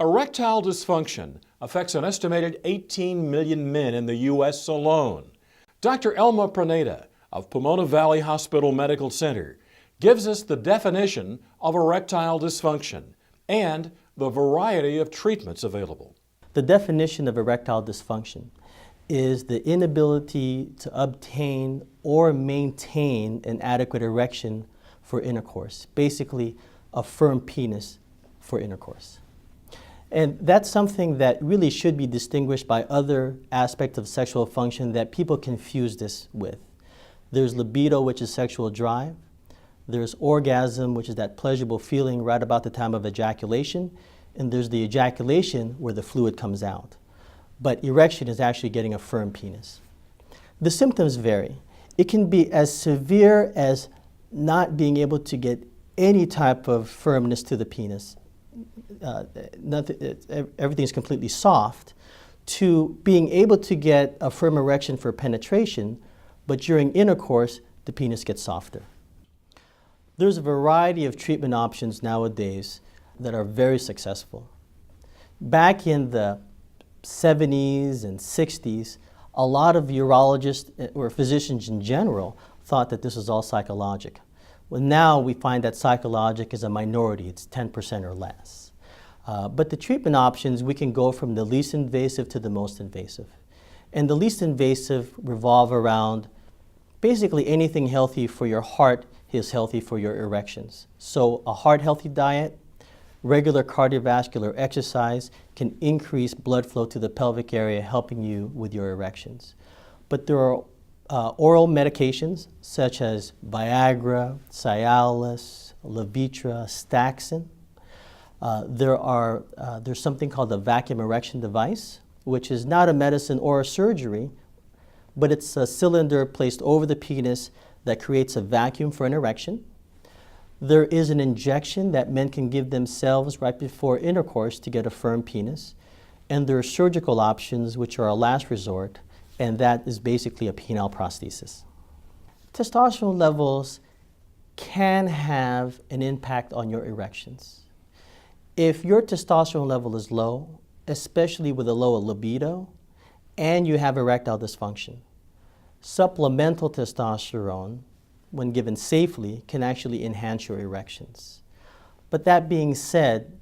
Erectile dysfunction affects an estimated 18 million men in the U.S. alone. Dr. Elmer Pineda of Pomona Valley Hospital Medical Center gives us the definition of erectile dysfunction and the variety of treatments available. The definition of erectile dysfunction is the inability to obtain or maintain an adequate erection for intercourse, basically a firm penis for intercourse. And that's something that really should be distinguished by other aspects of sexual function that people confuse this with. There's libido, which is sexual drive. There's orgasm, which is that pleasurable feeling right about the time of ejaculation. And there's the ejaculation where the fluid comes out. But erection is actually getting a firm penis. The symptoms vary. It can be as severe as not being able to get any type of firmness to the penis. Everything's completely soft, to being able to get a firm erection for penetration, but during intercourse, the penis gets softer. There's a variety of treatment options nowadays that are very successful. Back in the 70s and 60s, a lot of urologists or physicians in general thought that this was all psychologic. Well, now we find that psychologic is a minority, it's 10% or less. But the treatment options, we can go from the least invasive to the most invasive. And the least invasive revolve around basically anything healthy for your heart is healthy for your erections. So a heart-healthy diet, regular cardiovascular exercise can increase blood flow to the pelvic area, helping you with your erections. But there are oral medications such as Viagra, Cialis, Levitra, Staxin. There's something called the vacuum erection device, which is not a medicine or a surgery, but it's a cylinder placed over the penis that creates a vacuum for an erection. There is an injection that men can give themselves right before intercourse to get a firm penis. And there are surgical options, which are a last resort, and that is basically a penile prosthesis. Testosterone levels can have an impact on your erections. If your testosterone level is low, especially with a low libido, and you have erectile dysfunction, supplemental testosterone, when given safely, can actually enhance your erections. But that being said,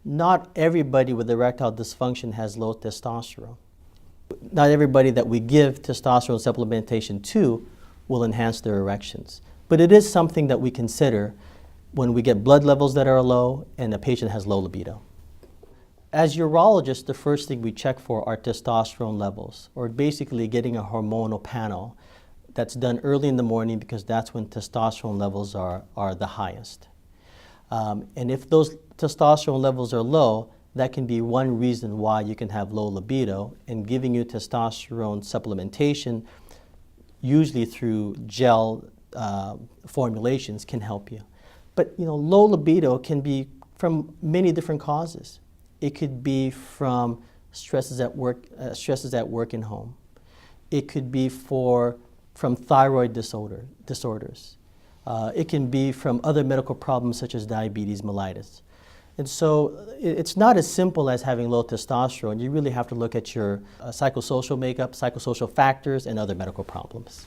not everybody with erectile dysfunction has low testosterone. Not everybody that we give testosterone supplementation to will enhance their erections. But it is something that we consider when we get blood levels that are low and a patient has low libido. As urologists, the first thing we check for are testosterone levels, or basically getting a hormonal panel that's done early in the morning because that's when testosterone levels are the highest. And if those testosterone levels are low, that can be one reason why you can have low libido, and giving you testosterone supplementation, usually through gel formulations, can help you. But low libido can be from many different causes. It could be from stresses at work and home. It could be from thyroid disorders. It can be from other medical problems such as diabetes mellitus. And so it's not as simple as having low testosterone. You really have to look at your psychosocial makeup, psychosocial factors, and other medical problems.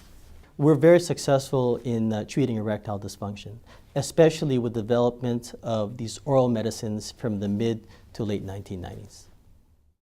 We're very successful in treating erectile dysfunction, especially with development of these oral medicines from the mid to late 1990s.